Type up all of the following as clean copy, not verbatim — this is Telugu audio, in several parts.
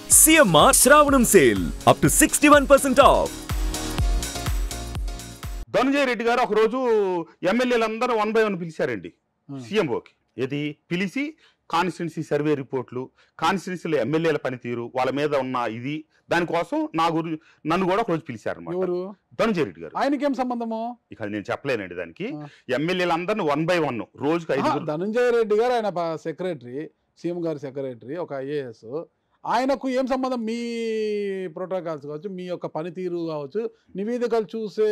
CMR Shravanam sale up to 61% off. Dhananjaya Reddy గారు ఒక రోజు ఎమ్మెల్యేలందరూ 1 by 1 పిలిచారండి సీఎంఓకి. ఏది పిలిచి కాన్స్టిట్యున్సీ సర్వే రిపోర్ట్లు, కాన్స్టిట్యున్సీలో ఎమ్మెల్యేల పనితీరు, వాళ్ళ మీద ఉన్న ఇది, దానికోసం నన్ను కూడా ఒక రోజు పిలిచారన్నమాట ధనంజయ రెడ్డి గారు. ఆయనకేం సంబంధము? ఇక నేను చెప్పలేనండి దానికి. ఎమ్మెల్యేలందరినీ 1 by 1 రోజుకి 5. ధనంజయ రెడ్డి గారు ఆయన సెక్రటరీ, సీఎం గారి సెక్రటరీ, ఒక ఐఏఎస్. ఆయనకు ఏం సంబంధం? మీ ప్రోటోకాల్స్ కావచ్చు, మీ యొక్క పనితీరు కావచ్చు, నివేదికలు చూసే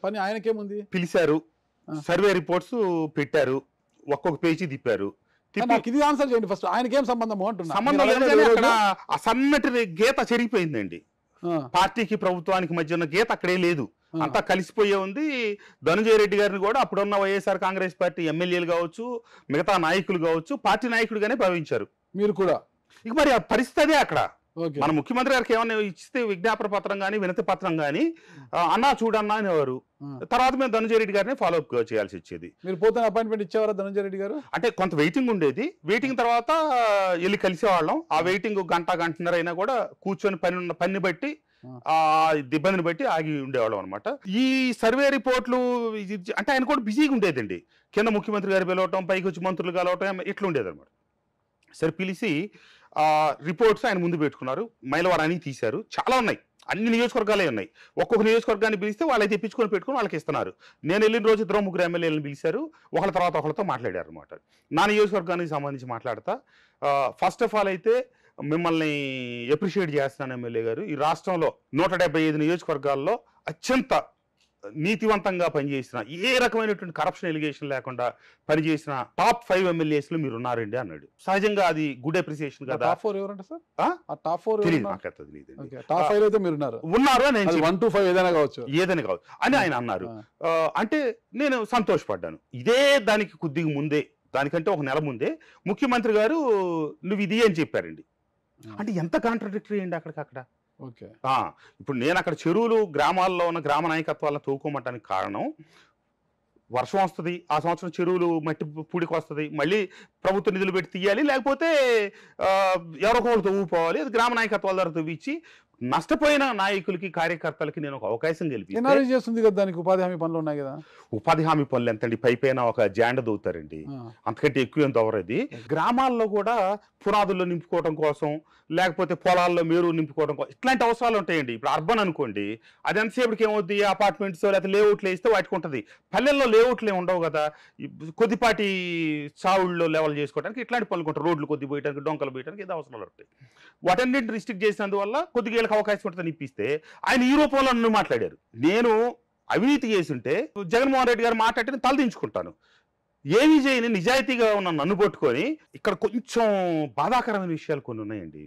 పని ఆయనకేముంది? పిలిచారు, సర్వే రిపోర్ట్స్ పెట్టారు, ఒక్కొక్క పేజీ తిప్పారు. నాకు ఇది ఆన్సర్ చేయండి ఫస్ట్. ఆయనకేం సంబంధము అంటున్నా. సంబంధం లేదని అక్కడ ఆ సన్నటి గీత చెరిగిపోయిందండి. పార్టీకి ప్రభుత్వానికి మధ్య ఉన్న గీత అక్కడే లేదు, అంతా కలిసిపోయే ఉంది. ధనంజయ రెడ్డి గారిని కూడా అప్పుడున్న వైఎస్ఆర్ కాంగ్రెస్ పార్టీ ఎమ్మెల్యేలు కావచ్చు, మిగతా నాయకులు కావచ్చు, పార్టీ నాయకుడిగానే భావించారు. మీరు కూడా ఇక మరి ఆ పరిస్థితి అక్కడ మన ముఖ్యమంత్రి గారికి ఏమన్నా ఇస్తే విజ్ఞాపన పత్రం కానీ వినతి పత్రం కానీ అన్నా చూడన్నా అనేవారు. తర్వాత మేము ధనంజయ రెడ్డి గారిని ఫాలో అప్ చేయాల్సి వచ్చేది. మీరు పోతే అపాయింట్మెంట్ ఇచ్చేవారా ధనంజయ రెడ్డి గారు? అంటే కొంత వెయిటింగ్ ఉండేది. వెయిటింగ్ తర్వాత వెళ్ళి కలిసేవాళ్ళం. ఆ వెయిటింగ్ గంటన్నర అయినా కూడా కూర్చొని పని బట్టి ఆ ఇబ్బందిని బట్టి ఆగి ఉండేవాళ్ళం అనమాట. ఈ సర్వే రిపోర్ట్లు అంటే ఆయన కూడా బిజీగా ఉండేదండి. కింద ముఖ్యమంత్రి గారు పిలవటం, పైకి వచ్చి మంత్రులు కలవటం, ఇట్లా ఉండేది అనమాట. సరే పిలిచి రిపోర్ట్స్ ఆయన ముందు పెట్టుకున్నారు. మైలవరానికి తీశారు. చాలా ఉన్నాయి, అన్ని నియోజకవర్గాలే ఉన్నాయి. ఒక్కొక్క నియోజకవర్గాన్ని పిలిస్తే వాళ్ళకి తెప్పించుకొని పెట్టుకుని వాళ్ళకి ఇస్తున్నారు. నేను వెళ్ళిన రోజు 2-3 ఎమ్మెల్యేలను పిలిచారు. ఒకళ్ళ తర్వాత ఒకళ్ళతో మాట్లాడారు అనమాట. నా నియోజకవర్గానికి సంబంధించి మాట్లాడతా. ఫస్ట్ ఆఫ్ ఆల్ అయితే మిమ్మల్ని అప్రిషియేట్ చేస్తున్నాను ఎమ్మెల్యే గారు. ఈ రాష్ట్రంలో 175 నియోజకవర్గాల్లో అత్యంత నీతివంతంగా పనిచేసిన, ఏ రకమైనటువంటి కరప్షన్ ఎలిగేషన్ లేకుండా పనిచేసిన టాప్ 5 ఎమ్మెల్యేస్లో మీరు ఉన్నారండి అన్నాడు. సహజంగా అది గుడ్ అప్రిసియేషన్ కదా. టాప్ 4 ఎవరంటే సార్? టాప్ 4 తెలియదు, నాకు అర్థం తెలియదు. టాప్ 5 అయితే మీరు ఉన్నారు అని 1 to 5 ఏదైనా కావచ్చు అని ఆయన అన్నారు. అంటే నేను సంతోషపడ్డాను. ఇదే దానికి కొద్దిగా ముందే, దానికంటే ఒక నెల ముందే ముఖ్యమంత్రి గారు నువ్వు ఇది అని చెప్పారండి. అంటే ఎంత కాంట్రడిక్టరీ అండి అక్కడికక్కడ. ఇప్పుడు నేను అక్కడ చెరువులు గ్రామాల్లో ఉన్న గ్రామ నాయకత్వాలను తవ్వుకోమంటానికి కారణం, వర్షం వస్తుంది, ఆ సంవత్సరం చెరువులు మట్టి పూడికి వస్తుంది, మళ్ళీ ప్రభుత్వ నిధులు పెట్టి తీయాలి, లేకపోతే ఎవరొకరు తవ్వుకోవాలి. అది గ్రామ నాయకత్వాల ద్వారా తవ్వించి నష్టపోయిన నాయకులకి, కార్యకర్తలకి నేను ఒక అవకాశం చేస్తుంది కదా. దానికి ఉపాధి హామీ పనులు ఉన్నాయి కదా. ఉపాధి హామీ పనులు ఎంతండి? పైపైన ఒక జాండ దవ్వుతారండి, అంతకంటే ఎక్కువ ఏం తవ్వరది. గ్రామాల్లో కూడా పునాదుల్లో నింపుకోవడం కోసం, లేకపోతే పొలాల్లో మేరు నింపుకోవడం కోసం ఇట్లాంటి అవసరాలు ఉంటాయండి. ఇప్పుడు అర్బన్ అనుకోండి, అది ఎంతసేపటికి ఏమవుద్ది, అపార్ట్మెంట్స్ లేకపోతే లేఅవుట్లు వేస్తే వాటికి ఉంటుంది. పల్లెల్లో లేఅవుట్లు ఏమి ఉండవు కదా. కొద్దిపాటి సావుల్లో లెవెల్ చేసుకోవడానికి ఇట్లాంటి పనులు ఉంటాయి. రోడ్లు కొద్ది పోయడానికి, డొంకలు పోయడానికి ఇది అవసరాలు ఉంటాయి. వాటన్నింటిని రిస్ట్రిక్ట్ చేసినందువల్ల కొద్దిగా వీళ్ళకి అవకాశం ఉంటుందని ఇప్పిస్తే ఆయన ఈ రూపంలో నన్ను మాట్లాడారు. నేను అవినీతి చేస్తుంటే జగన్మోహన్ రెడ్డి గారు మాట్లాడితే తలదించుకుంటాను. ఏమీ చేయని నిజాయితీగా ఉన్న నన్ను పట్టుకొని ఇక్కడ కొంచెం బాధాకరమైన విషయాలు కొన్ని ఉన్నాయండి.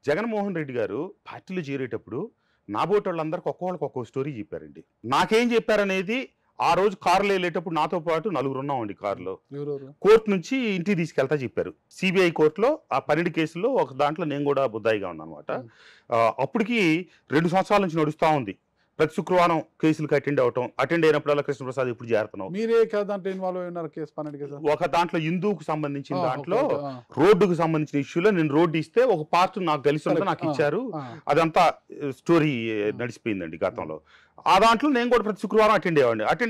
జగన్మోహన్ రెడ్డి గారు పార్టీలో చేరేటప్పుడు నా బోటి వాళ్ళందరికీ ఒక్కొక్కరికి ఒక్కొక్క స్టోరీ చెప్పారండి. నాకేం చెప్పారనేది, ఆ రోజు కారులో వెళ్ళేటప్పుడు నాతో పాటు 4 ఉన్నామండి కారులో. కోర్టు నుంచి ఇంటికి తీసుకెళ్తా చెప్పారు. సిబిఐ కోర్టులో ఆ 12 కేసుల్లో ఒక దాంట్లో నేను కూడా బుద్ధాయిగా ఉన్నాను అనమాట. అప్పటికి 2 సంవత్సరాల నుంచి నడుస్తూ ఉంది. ప్రతి శుక్రవారం కేసులకు అటెండ్ అయినప్పుడల్లా కృష్ణప్రసాద్ ఇప్పుడు చేరుతున్నాం. మీరే దాంట్లో ఇన్వాల్వ్ అయినారు కేసు 12 కేసు? ఒక దాంట్లో హిందూకు సంబంధించిన దాంట్లో రోడ్డుకు సంబంధించిన ఇష్యూలో నేను రోడ్డు ఇస్తే ఒక పార్ట్ నాకు కలిసి ఉంటే నాకు ఇచ్చారు. అదంతా స్టోరీ నడిచిపోయిందండి గతంలో. ఆ దాంట్లో నేను కూడా ప్రతి శుక్రవారం అటెండ్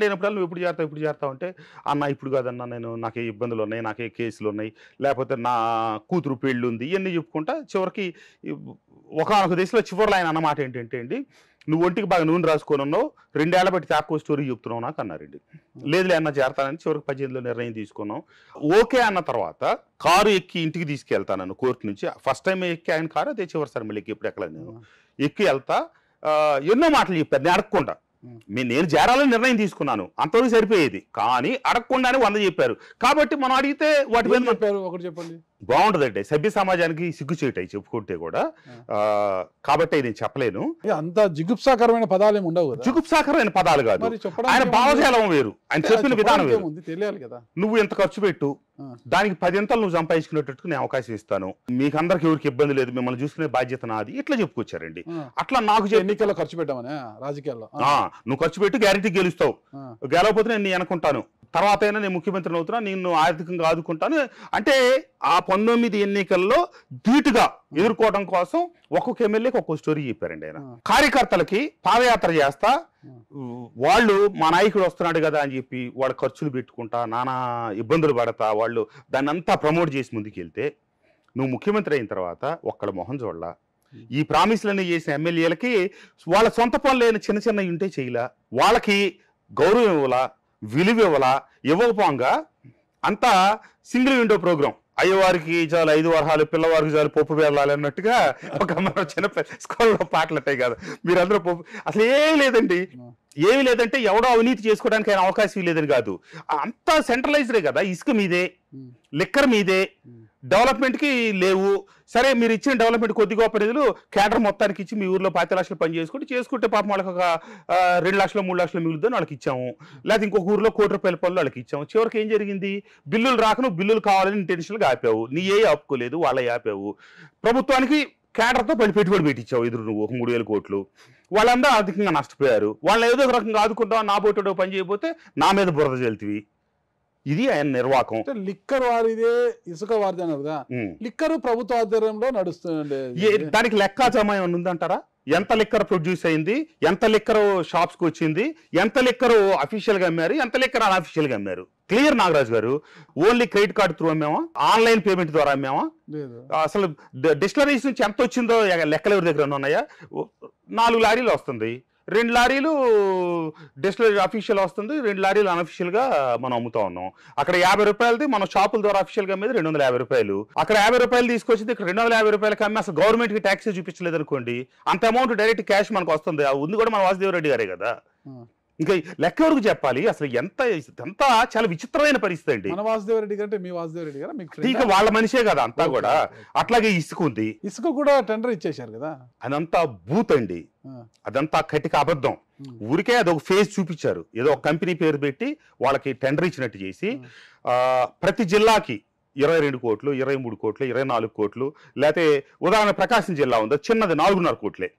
అయినప్పుడు నువ్వు ఎప్పుడు చేరుతావు అంటే, అన్న ఇప్పుడు కాదన్నా, నాకే ఇబ్బందులు ఉన్నాయి, నాకే కేసులు ఉన్నాయి, లేకపోతే నా కూతురు పెళ్ళి ఉంది, ఇవన్నీ చెప్పుకుంటా చివరికి ఒకనొక దశలో చివరిలో ఆయన అన్నమాట ఏంటంటే అండి, నువ్వు ఒంటికి బాగా నూనె రాసుకొని ఉన్నావు, 2 ఏళ్ల బట్టి తాకో స్టోరీ చెప్తున్నావు నాకు అన్నారండి. లేదులే అన్న చేరతానని చివరికి 18లో నిర్ణయం తీసుకున్నాం. ఓకే అన్న తర్వాత కారు ఎక్కి ఇంటికి తీసుకెళ్తాను కోర్టు నుంచి. ఫస్ట్ టైం ఎక్కి ఆయన కారు, అదే చివరిసారి మళ్ళీ ఎప్పుడు ఎక్కలేదు. నేను ఎక్కి వెళ్తా, ఎన్నో మాటలు చెప్పారు నేను అడగకుండా. నేను చేరాలని నిర్ణయం తీసుకున్నాను, అంతవరకు సరిపోయేది. కానీ అడగకుండానే 100 చెప్పారు. కాబట్టి మనం అడిగితే వాటి మీద చెప్పారు. ఒకటి చెప్పండి, బాగుంటదండి. సభ్య సమాజానికి సిగ్గు చేయటాయి చెప్పుకుంటే కూడా. కాబట్టి నేను చెప్పలేను. అంత జిగుప్సాకరమైన పదాలు ఏమి ఉండవు. జిగుప్సాకరమైన పదాలు కాదు, ఆయన భావజాలం వేరు, ఆయన చెప్పిన విధానం వేరు. తెలియాలి కదా. నువ్వు ఎంత ఖర్చు పెట్టు, దానికి 10 అంతలు నువ్వు సంపాదించుకునేటట్టు నేను అవకాశం ఇస్తాను, మీకు అందరికి ఎవరికి ఇబ్బంది లేదు, మిమ్మల్ని చూసుకునే బాధ్యత నాది, ఇట్లా చెప్పుకొచ్చారండి. అట్లా నాకు ఎన్నికల్లో ఖర్చు పెట్టామని రాజకీయాల్లో నువ్వు ఖర్చు పెట్టి గ్యారెంటీ గెలుస్తావు, గెలవకపోతే నేను అనుకుంటాను. తర్వాత అయినా నేను ముఖ్యమంత్రిని అవుతున్నా, నేను ఆర్థికంగా ఆదుకుంటాను అంటే ఆ 19 ఎన్నికల్లో ధీటుగా ఎదుర్కోవడం కోసం ఒక్కొక్క ఎమ్మెల్యేకి ఒక్కొక్క స్టోరీ చెప్పారండి ఆయన. కార్యకర్తలకి పాదయాత్ర చేస్తా వాళ్ళు మా నాయకుడు వస్తున్నాడు కదా అని చెప్పి వాళ్ళ ఖర్చులు పెట్టుకుంటా నానా ఇబ్బందులు పడతా వాళ్ళు దాన్ని అంతా ప్రమోట్ చేసి ముందుకెళ్తే నువ్వు ముఖ్యమంత్రి అయిన తర్వాత ఒక్కడ మొహం చూడలా. ఈ ప్రామిస్లన్నీ చేసిన ఎమ్మెల్యేలకి వాళ్ళ సొంత పనులు లేని చిన్న చిన్న ఉంటే చేయలా, వాళ్ళకి గౌరవం ఇవ్వాలా, విలువ ఇవ్వాలా, ఇవ్వకపోగా అంతా సింగిల్ విండో ప్రోగ్రాం. అయ్యవారికి చాలు 5 వరహాలు, పిల్లవారికి చాలు పప్పు బెల్లాలి అన్నట్టుగా ఒక మన చిన్న స్కూల్లో పాటలు ఉంటాయి కదా, మీరందరూ పప్పు అసలు ఏమీ లేదండి. ఏమి లేదంటే ఎవడో అవినీతి చేసుకోవడానికి ఆయన అవకాశం లేదని కాదు, అంతా సెంట్రలైజ్డే కదా. ఇసుక మీదే, లిక్కర్ మీదే, డెవలప్మెంట్కి లేవు. సరే మీరు ఇచ్చిన డెవలప్మెంట్ కొద్ది గొప్ప నిధులు కేడర్ మొత్తానికి ఇచ్చి మీ ఊర్లో 10 లక్షలు పని చేసుకుంటే పాపం వాళ్ళకి ఒక 2 లక్షలు 3 లక్షలు మిగులుద్దని వాళ్ళకి ఇచ్చాము. లేకపోతే ఇంకొక ఊర్లో ₹1 కోటి పనులు వాళ్ళకి ఇచ్చాము. చివరికి ఏం జరిగింది? బిల్లులు రాకను బిల్లులు కావాలని ఇంటెన్షనల్గా ఆపావు. నీ ఏ ఆపుకోలేదు, వాళ్ళ ఆపావు. ప్రభుత్వానికి కేడర్తో పెట్టుబడి పెట్టించావు ఎదురు నువ్వు ఒక 3,000 కోట్లు. వాళ్ళందరూ ఆర్థికంగా నష్టపోయారు. వాళ్ళని ఏదో ఒక రకంగా ఆదుకుంటాం, నా బోటో పని చేయకపోతే నా మీద బురద చెల్తివి. ఇది ఆయన నిర్వాహకం. లిక్కర్ వారిదే, ఇసుక వారిదే అన్నారు కదా. లిక్కర్ ప్రభుత్వ ఆధ్వర్యంలో నడుస్తుంది. దానికి లెక్కాచారం ఉందంటారా? ఎంత లిక్కర్ ప్రొడ్యూస్ అయింది, ఎంత లిక్కర్ షాప్స్కి వచ్చింది, ఎంత లిక్కర్ అఫీషియల్ గా అమ్మారు, ఎంత లిక్కర్ అన్అఫీషియల్ గా అమ్మారు. Clear Nagaraju garu. Only credit card through అమ్మామా, ఆన్లైన్ పేమెంట్ ద్వారా అమ్మామా? అసలు డిస్టిలరీస్ నుంచి ఎంత వచ్చిందో లెక్కలు ఎవరి దగ్గర ఉన్నాయా? 4 లారీలు వస్తుంది, 2 లారీలు డిస్టిలరీ అఫీషియల్ వస్తుంది, 2 లారీలు అన్అఫీషియల్ గా మనం అమ్ముతా ఉన్నాం. అక్కడ 50 రూపాయలది మన షాపుల ద్వారా అఫీషియల్ గా అమ్మేది 250 రూపాయలు. అక్కడ 50 రూపాయలు తీసుకొచ్చింది, ఇక్కడ 250 రూపాయలకి అమ్మి అసలు గవర్నమెంట్ కి ట్యాక్స్ చూపించలేదు అనుకోండి, అంత అమౌంట్ డైరెక్ట్ క్యాష్ మనకు వస్తుంది. ఉంది కూడా మన వాసుదేవరెడ్డి గారే కదా. ఇంకా లెక్క వరకు చెప్పాలి. అసలు ఎంత చాలా విచిత్రమైన పరిస్థితి అండి. మన వాసుదేవరెడ్డి గారు మీ వాసుదేవరెడ్డి గారు మీకు వాళ్ళ మనిషే కదా అంతా కూడా. అట్లాగే ఇసుక ఉంది, ఇసుక కూడా టెండర్ ఇచ్చేశారు కదా. అదంతా బూత్ అండి, అదంతా కటిక అబద్ధం. ఊరికే అదొక ఫేజ్ చూపించారు, ఏదో ఒక కంపెనీ పేరు పెట్టి వాళ్ళకి టెండర్ ఇచ్చినట్టు చేసి ప్రతి జిల్లాకి 22 కోట్లు, 23 కోట్లు, 24 కోట్లు, లేకపోతే ఉదాహరణ ప్రకాశం జిల్లా ఉంది, చిన్నది 4.5 కోట్లే.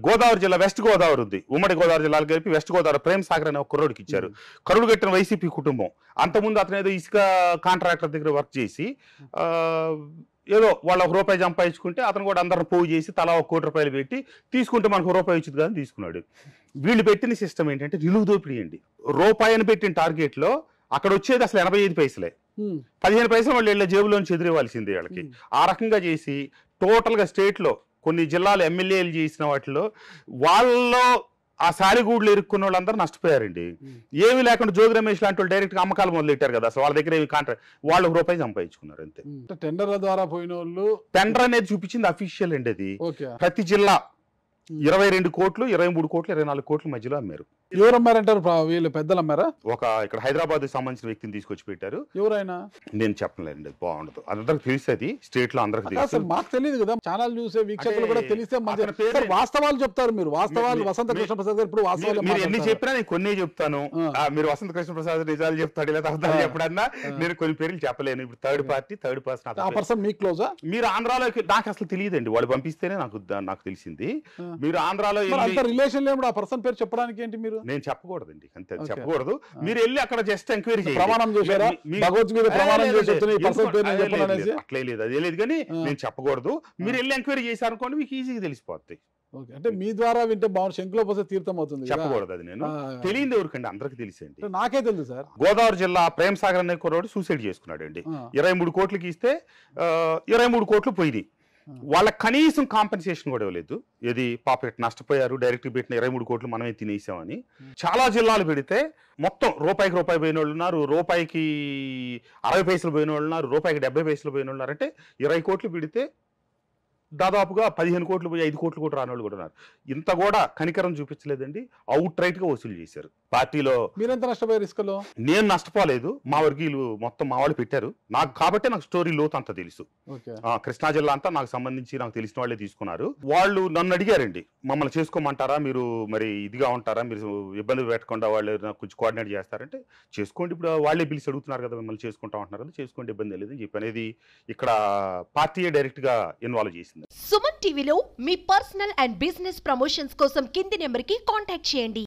గోదావరి జిల్లా వెస్ట్ గోదావరి ఉంది, ఉమ్మడి గోదావరి జిల్లాలు కలిపి వెస్ట్ గోదావరి ప్రేమ్ సాగర్ అనే ఒక కుర్రోడికి ఇచ్చారు. కరుడు కట్టిన వైసీపీ కుటుంబం. అంతకుముందు అతను ఏదో ఇసుక కాంట్రాక్టర్ దగ్గర వర్క్ చేసి ఏదో వాళ్ళ ₹1 సంపాదించుకుంటే అతను కూడా అందరిని పోగు చేసి తలా ₹1 కోటి పెట్టి తీసుకుంటే మనకు ₹1 వచ్చింది కానీ తీసుకున్నాడు. వీళ్ళు పెట్టిన సిస్టమ్ ఏంటంటే నిలువు దోపిడీ అండి. ₹1 పెట్టిన టార్గెట్ లో అక్కడ వచ్చేది అసలు 85 పైసలే. 15 పైసలు వాళ్ళు వీళ్ళ జేబులోంచి ఎదురేవాల్సిందే వాళ్ళకి. ఆ రకంగా చేసి టోటల్ గా స్టేట్ లో కొన్ని జిల్లాలు ఎమ్మెల్యేలు చేసిన వాటిలో వాళ్ళలో ఆ సాలిగూడ్లు ఇరుక్కున్న వాళ్ళందరూ నష్టపోయారండి. ఏమీ లేకుండా జోగి రమేష్ లాంటి వాళ్ళు డైరెక్ట్ అమ్మకాలు మొదలెట్టారు కదా. అసలు వాళ్ళ దగ్గర ఏమి కాంట్రాక్ట్, వాళ్ళు ₹1 సంపాదించుకున్నారు అంతే. టెండర్ల ద్వారా పోయిన వాళ్ళు, టెండర్ అనేది చూపించింది అఫీషియల్ అండి. అది ప్రతి జిల్లా 22 కోట్లు, 23 కోట్లు, 24 కోట్ల మధ్యలో అమ్మారు. ఎవరు అమ్మారంటారు? వీళ్ళు పెద్దలు అమ్మారా? ఒక ఇక్కడ హైదరాబాద్ సంబంధించిన వ్యక్తిని తీసుకొచ్చి పెట్టారు. ఎవరైనా నేను చెప్పలేదండి, బాగుండదు. అందరికి తెలుస్తుంది, స్టేట్ లో అందరికి తెలుసు. మాకు తెలియదు కదా, ఛానల్ చూసే వీక్షకులు కూడా తెలిస్తే మంచి. వాస్తవాలు చెప్తారు మీరు, వాస్తవాలు. వసంత కృష్ణ ప్రసాద్ గారు ఇప్పుడు వాస్తవాలు మీరు ఎన్ని చెప్పినా నేను కొన్ని చెప్తాను. మీరు వసంత కృష్ణ ప్రసాద్ నిజాలు చెప్తాడు లేదా అర్థాలు చెప్పడన్నా నేను కొన్ని పేర్లు చెప్పలేను. ఇప్పుడు థర్డ్ పర్సన్ ఆ పర్సన్ మీకు క్లోజా? మీరు ఆంధ్రాలోకి నాకు అసలు తెలియదండి, వాళ్ళు పంపిస్తేనే నాకు తెలిసింది. మీరు ఆంధ్రాలో రిలేషన్ లేకుండా ఆ పర్సన్ పేరు చెప్పడానికి ఏంటి? మీరు నేను చెప్పకూడదండి, అంతే చెప్పకూడదు. మీరు వెళ్ళి అక్కడ జస్ట్ ఎంక్వైరీ చేయండి. ప్రమాణం చేశారా? భగవద్గీత ప్రమాణం చేసి అట్లే లేదు, అదే లేదు. కానీ నేను చెప్పకూడదు. మీరు వెళ్ళి ఎంక్వైరీ చేశారనుకోండి, మీకు ఈజీగా తెలిసిపోతాయి. అంటే మీ ద్వారా వింటే బాగుంది, శంకులో పోతే తీర్థం అవుతుంది. చెప్పకూడదు, అది నేను తెలియదు ఎవరికండి, అందరికి తెలిసండి. నాకే తెలుసు సార్. గోదావరి జిల్లా ప్రేమ్ సాగర్ అనే కుర్రోడు సూసైడ్ చేసుకున్నాడు అండి. 23 కోట్లకి ఇస్తే 23 కోట్లు పోయినాయి. వాళ్ళకి కనీసం కాంపెన్సేషన్ కూడా ఇవ్వలేదు. ఇది పాప నష్టపోయారు, డైరెక్ట్ పెట్టిన 23 కోట్లు మనమే తినేసామని. చాలా జిల్లాలు పెడితే మొత్తం ₹1కి పోయిన వాళ్ళు ఉన్నారు, ₹1కి 60 పైసలు పోయిన వాళ్ళు ఉన్నారు, ₹1కి 70 పైసలు పోయిన వాళ్ళు ఉన్నారు. అంటే 20 కోట్లు పెడితే దాదాపుగా 15 కోట్లు పోయి 5 కోట్లు కూడా రాని వాళ్ళు కూడా ఉన్నారు. ఇంత కూడా కనికరం చూపించలేదండి, అవుట్ రైట్ గా వసూలు చేశారు. పార్టీలో మీరెంత నష్టపోయారు ఇసుకలో? నేను నష్టపోలేదు, మా వర్గీయులు మొత్తం మా వాళ్ళు పెట్టారు నాకు. కాబట్టి నాకు స్టోరీ లోతు అంతా తెలుసు. కృష్ణా జిల్లా అంతా నాకు సంబంధించి నాకు తెలిసిన వాళ్ళే తీసుకున్నారు. వాళ్ళు నన్ను అడిగారండి, మమ్మల్ని చేసుకోమంటారా, మీరు మరి ఇదిగా ఉంటారా, మీరు ఇబ్బంది పెట్టకుండా వాళ్ళు నాకు కొంచెం కోఆర్డినేట్ చేస్తారంటే చేసుకోండి. ఇప్పుడు వాళ్ళే పిలిచి అడుగుతున్నారు కదా, మిమ్మల్ని చేసుకుంటా ఉంటున్నారు కదా, చేసుకోండి, ఇబ్బంది లేదని చెప్పి అనేది ఇక్కడ పార్టీయే డైరెక్ట్ గా ఇన్వాల్వ్ చేసింది. సుమన్ టీవీలో మీ పర్సనల్ అండ్ బిజినెస్ ప్రమోషన్స్ కోసం కింది నెంబర్కి కాంటాక్ట్ చేయండి.